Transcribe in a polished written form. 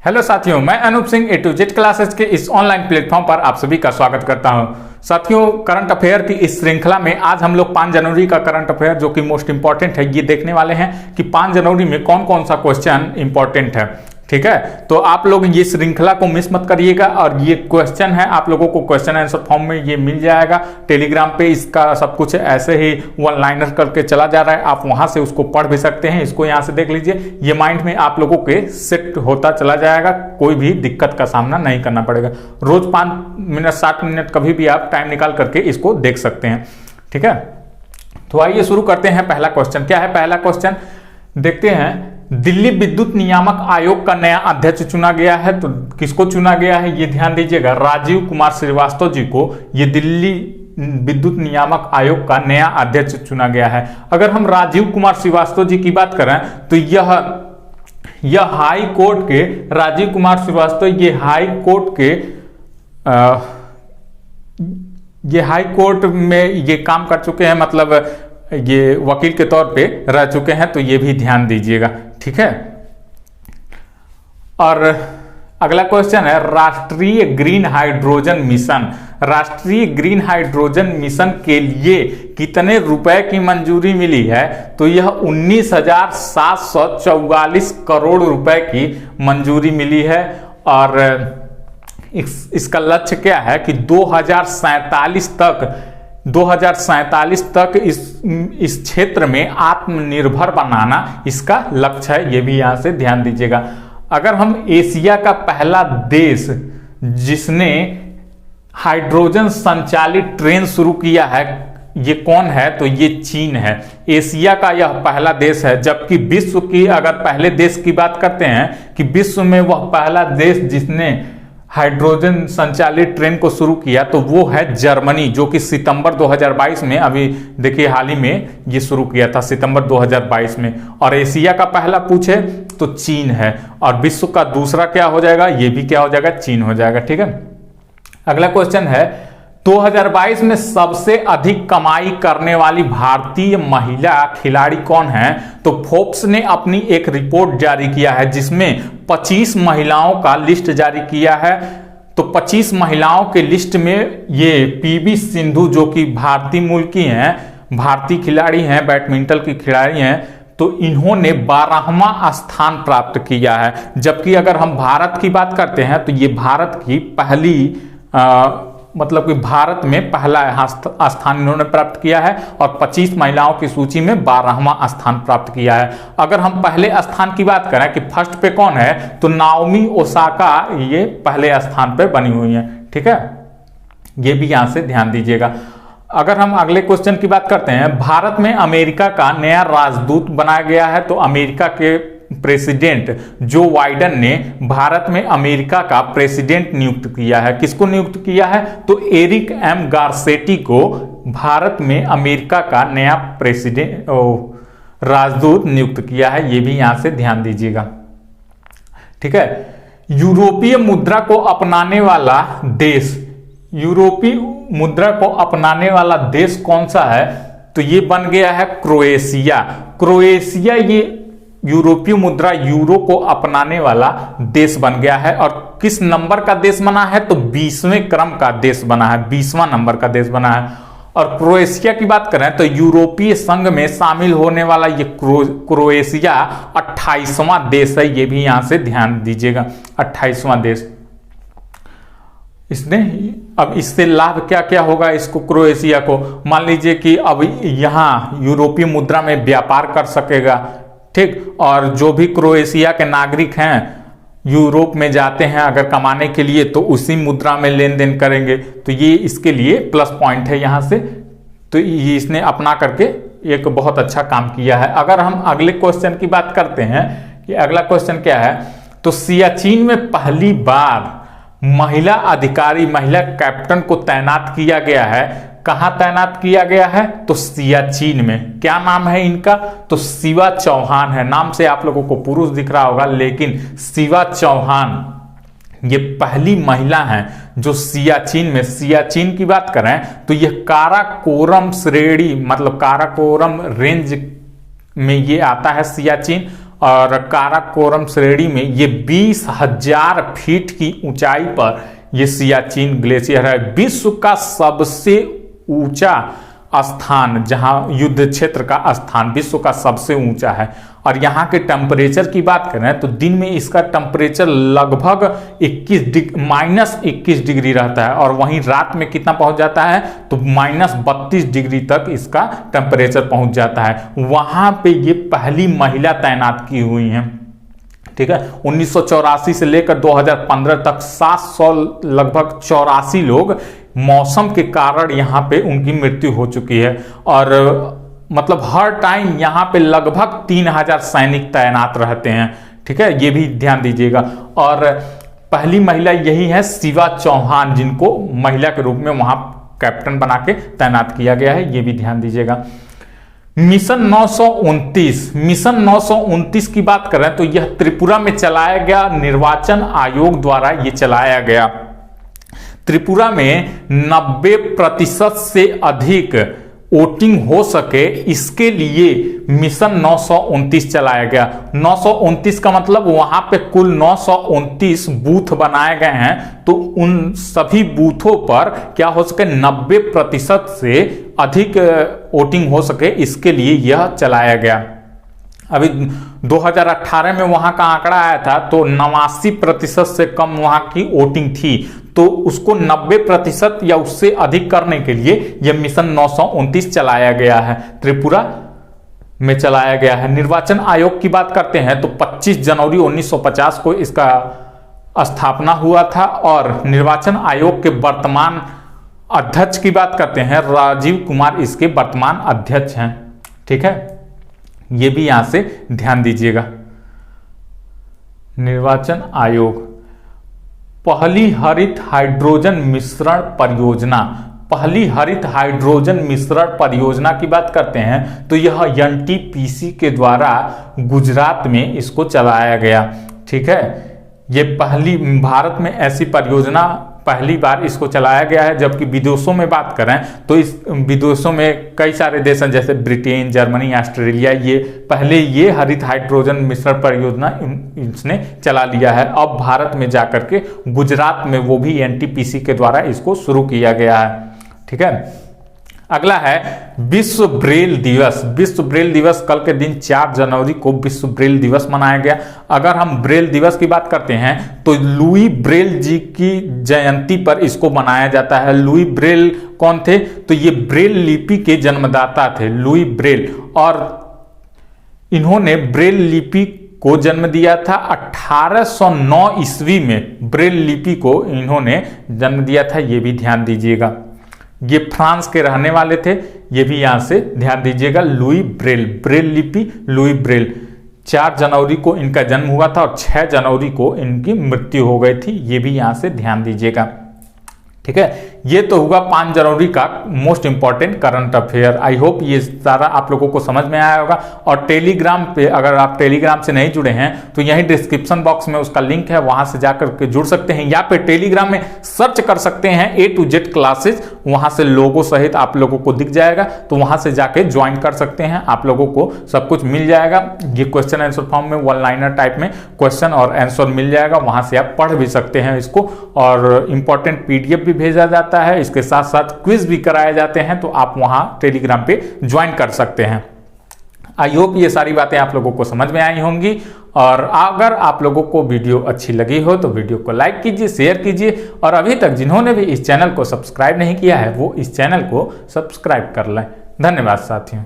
Hello साथियों, मैं अनूप सिंह ए to Z classes के इस ऑनलाइन प्लेटफॉर्म पर आप सभी का स्वागत करता हूं। साथियों, करंट अफेयर की इस श्रृंखला में आज हम लोग 5 जनवरी का करंट अफेयर जो कि मोस्ट इंपॉर्टेंट है ये देखने वाले हैं कि 5 जनवरी में कौन कौन सा क्वेश्चन इंपॉर्टेंट है। ठीक है, तो आप लोग ये श्रृंखला को मिस मत करिएगा। और ये क्वेश्चन है, आप लोगों को क्वेश्चन आंसर फॉर्म में ये मिल जाएगा टेलीग्राम पे। इसका सब कुछ ऐसे ही वन लाइनर करके चला जा रहा है, आप वहां से उसको पढ़ भी सकते हैं। इसको यहाँ से देख लीजिए, ये माइंड में आप लोगों के सेट होता चला जाएगा, कोई भी दिक्कत का सामना नहीं करना पड़ेगा। रोज 5 मिनट 7 मिनट कभी भी आप टाइम निकाल करके इसको देख सकते हैं। ठीक है, तो आइए शुरू करते हैं। पहला क्वेश्चन क्या है? पहला क्वेश्चन देखते हैं। दिल्ली विद्युत नियामक आयोग का नया अध्यक्ष चुना गया है। तो किसको चुना गया है ये ध्यान दीजिएगा, राजीव कुमार श्रीवास्तव जी को ये दिल्ली विद्युत नियामक आयोग का नया अध्यक्ष चुना गया है। अगर हम राजीव कुमार श्रीवास्तव जी की बात करें तो यह हाई कोर्ट के राजीव कुमार श्रीवास्तव ये हाई कोर्ट में ये काम कर चुके हैं, मतलब ये वकील के तौर पे रह चुके हैं, तो ये भी ध्यान दीजिएगा। ठीक है, और अगला क्वेश्चन है राष्ट्रीय ग्रीन हाइड्रोजन मिशन। राष्ट्रीय ग्रीन हाइड्रोजन मिशन के लिए कितने रुपए की मंजूरी मिली है? तो यह 19,744 करोड़ रुपए की मंजूरी मिली है। और इसका लक्ष्य क्या है कि 2047 तक इस क्षेत्र में आत्मनिर्भर बनाना इसका लक्ष्य है। ये भी यहां से ध्यान दीजिएगा। अगर हम एशिया का पहला देश जिसने हाइड्रोजन संचालित ट्रेन शुरू किया है ये कौन है? तो ये चीन है। एशिया का यह पहला देश है। जबकि विश्व की अगर पहले देश की बात करते हैं कि विश्व में वह पहला देश जिसने हाइड्रोजन संचालित ट्रेन को शुरू किया तो वो है जर्मनी, जो कि सितंबर 2022 में, अभी देखिए हाल ही में ये शुरू किया था सितंबर 2022 में। और एशिया का पहला पूछे तो चीन है। और विश्व का दूसरा क्या हो जाएगा? ये भी क्या हो जाएगा? चीन हो जाएगा। ठीक है, अगला क्वेश्चन है 2022 में सबसे अधिक कमाई करने वाली भारतीय महिला खिलाड़ी कौन है? तो फोर्ब्स ने अपनी एक रिपोर्ट जारी किया है जिसमें 25 महिलाओं का लिस्ट जारी किया है। तो 25 महिलाओं के लिस्ट में ये पीवी सिंधु जो कि भारतीय मूल की हैं, भारतीय खिलाड़ी हैं, बैडमिंटन की खिलाड़ी हैं, तो इन्होंने 12वां स्थान प्राप्त किया है। जबकि अगर हम भारत की बात करते हैं तो ये भारत की पहली मतलब कि भारत में पहला स्थान इन्होंने प्राप्त किया है और 25 महिलाओं की सूची में 12वां स्थान प्राप्त किया है। अगर हम पहले स्थान की बात करें कि फर्स्ट पे कौन है, तो नाओमी ओसाका ये पहले स्थान पे बनी हुई है। ठीक है, ये भी यहां से ध्यान दीजिएगा। अगर हम अगले क्वेश्चन की बात करते हैं, भारत में अमेरिका का नया राजदूत बनाया गया है। तो अमेरिका के प्रेसिडेंट जो बाइडेन ने भारत में अमेरिका का प्रेसिडेंट नियुक्त किया है। किसको नियुक्त किया है? तो एरिक एम गारसेटी को भारत में अमेरिका का नया प्रेसिडेंट राजदूत नियुक्त किया है। ये भी यहां से ध्यान दीजिएगा। ठीक है, यूरोपीय मुद्रा को अपनाने वाला देश, यूरोपीय मुद्रा को अपनाने वाला देश कौन सा है? तो ये बन गया है क्रोएशिया। क्रोएशिया ये यूरोपीय मुद्रा यूरो को अपनाने वाला देश बन गया है। और किस नंबर का देश बना है? तो 20वें क्रम का देश बना है, 20वां नंबर का देश बना है। और क्रोएशिया की बात करें तो यूरोपीय संघ में शामिल होने वाला ये क्रोएशिया 28वां देश है। ये भी यहां से ध्यान दीजिएगा, 28वां देश। इसने अब इससे लाभ क्या क्या होगा इसको, क्रोएशिया को? मान लीजिए कि अब यहां यूरोपीय मुद्रा में व्यापार कर सकेगा। ठीक, और जो भी क्रोएशिया के नागरिक हैं यूरोप में जाते हैं अगर कमाने के लिए तो उसी मुद्रा में लेन देन करेंगे। तो ये इसके लिए प्लस पॉइंट है यहां से। तो ये इसने अपना करके एक बहुत अच्छा काम किया है। अगर हम अगले क्वेश्चन की बात करते हैं कि अगला क्वेश्चन क्या है, तो सियाचिन में पहली बार महिला अधिकारी, महिला कैप्टन को तैनात किया गया है। कहां तैनात किया गया है? तो सियाचिन में। क्या नाम है इनका? तो शिवा चौहान है। नाम से आप लोगों को पुरुष दिख रहा होगा, लेकिन शिवा चौहान ये पहली महिला हैं जो सियाचिन की बात करें तो यह काराकोरम श्रेणी, मतलब काराकोरम रेंज में ये आता है सियाचिन। और काराकोरम श्रेणी में ये 20,000 फीट की ऊंचाई पर ये सियाचिन ग्लेशियर है। विश्व का सबसे ऊंचा स्थान, जहां युद्ध क्षेत्र का स्थान विश्व का सबसे ऊंचा है। और यहाँ के टेम्परेचर की बात करें तो दिन में इसका टेम्परेचर लगभग -21 डिग्री रहता है, और वहीं रात में कितना पहुंच जाता है तो -32 डिग्री तक इसका टेम्परेचर पहुंच जाता है। वहां पे ये पहली महिला तैनात की हुई हैं। ठीक है, 1984 से लेकर 2015 तक 700 लगभग 84 लोग मौसम के कारण यहाँ पे उनकी मृत्यु हो चुकी है। और मतलब हर टाइम यहाँ पे लगभग 3000 सैनिक तैनात रहते हैं। ठीक है, ये भी ध्यान दीजिएगा। और पहली महिला यही है शिवा चौहान, जिनको महिला के रूप में वहां कैप्टन बना के तैनात किया गया है, ये भी ध्यान दीजिएगा। मिशन 929 की बात करें तो यह त्रिपुरा में चलाया गया, निर्वाचन आयोग द्वारा यह चलाया गया। त्रिपुरा में 90% से अधिक वोटिंग हो सके, इसके लिए मिशन 929 चलाया गया। 929 का मतलब वहां पे कुल 929 बूथ बनाए गए हैं, तो उन सभी बूथों पर क्या हो सके 90% से अधिक वोटिंग हो सके, इसके लिए यह चलाया गया। अभी 2018 में वहां का आंकड़ा आया था तो 89% से कम वहां की वोटिंग थी, तो उसको 90% या उससे अधिक करने के लिए यह मिशन 929 चलाया गया है, त्रिपुरा में चलाया गया है। निर्वाचन आयोग की बात करते हैं तो 25 जनवरी 1950 को इसका स्थापना हुआ था, और निर्वाचन आयोग के वर्तमान अध्यक्ष की बात करते हैं, राजीव कुमार इसके वर्तमान अध्यक्ष हैं। ठीक है, ये भी यहां से ध्यान दीजिएगा। निर्वाचन आयोग, पहली हरित हाइड्रोजन मिश्रण परियोजना, पहली हरित हाइड्रोजन मिश्रण परियोजना की बात करते हैं तो यह एनटीपीसी के द्वारा गुजरात में इसको चलाया गया। ठीक है, ये पहली भारत में ऐसी परियोजना पहली बार इसको चलाया गया है। जबकि विदेशों में बात करें तो इस विदेशों में कई सारे देश हैं, जैसे ब्रिटेन, जर्मनी, ऑस्ट्रेलिया, ये पहले ये हरित हाइड्रोजन मिश्रण परियोजना इसने चला लिया है। अब भारत में जाकर के गुजरात में वो भी एनटीपीसी के द्वारा इसको शुरू किया गया है। ठीक है, अगला है विश्व ब्रेल दिवस। विश्व ब्रेल दिवस कल के दिन 4 जनवरी को विश्व ब्रेल दिवस मनाया गया। अगर हम ब्रेल दिवस की बात करते हैं तो लुई ब्रेल जी की जयंती पर इसको मनाया जाता है। लुई ब्रेल कौन थे तो ये ब्रेल लिपि के जन्मदाता थे, लुई ब्रेल, और इन्होंने ब्रेल लिपि को जन्म दिया था 1809 ईस्वी में। ब्रेल लिपि को इन्होंने जन्म दिया था, ये भी ध्यान दीजिएगा। ये फ्रांस के रहने वाले थे, ये भी यहां से ध्यान दीजिएगा। लुई ब्रेल, ब्रेल लिपि लुई ब्रेल, 4 जनवरी को इनका जन्म हुआ था और 6 जनवरी को इनकी मृत्यु हो गई थी, ये भी यहां से ध्यान दीजिएगा। ठीक है, ये तो होगा 5 जनवरी का most important current affair. I hope ये सारा आप लोगों को समझ में आया होगा। और टेलीग्राम पे अगर आप टेलीग्राम से नहीं जुड़े हैं तो यहीं डिस्क्रिप्शन बॉक्स में उसका लिंक है, वहां से जाकर के जुड़ सकते हैं, या फिर टेलीग्राम में सर्च कर सकते हैं A to Z क्लासेज, वहां से लोगों सहित आप लोगों को दिख जाएगा, तो वहां से जाके ज्वाइन कर सकते हैं, आप लोगों को सब कुछ मिल जाएगा। ये क्वेश्चन आंसर फॉर्म में 1 लाइनर टाइप में क्वेश्चन और आंसर मिल जाएगा, वहां से आप पढ़ भी सकते हैं इसको। और इंपॉर्टेंट PDF भी भेजा जाता है, इसके साथ साथ क्विज भी कराए जाते हैं, तो आप वहां टेलीग्राम पे ज्वाइन कर सकते हैं। आई होप ये सारी बातें आप लोगों को समझ में आई होंगी। और अगर आप लोगों को वीडियो अच्छी लगी हो तो वीडियो को लाइक कीजिए, शेयर कीजिए, और अभी तक जिन्होंने भी इस चैनल को सब्सक्राइब नहीं किया है वो इस चैनल को सब्सक्राइब कर लें। धन्यवाद साथियों।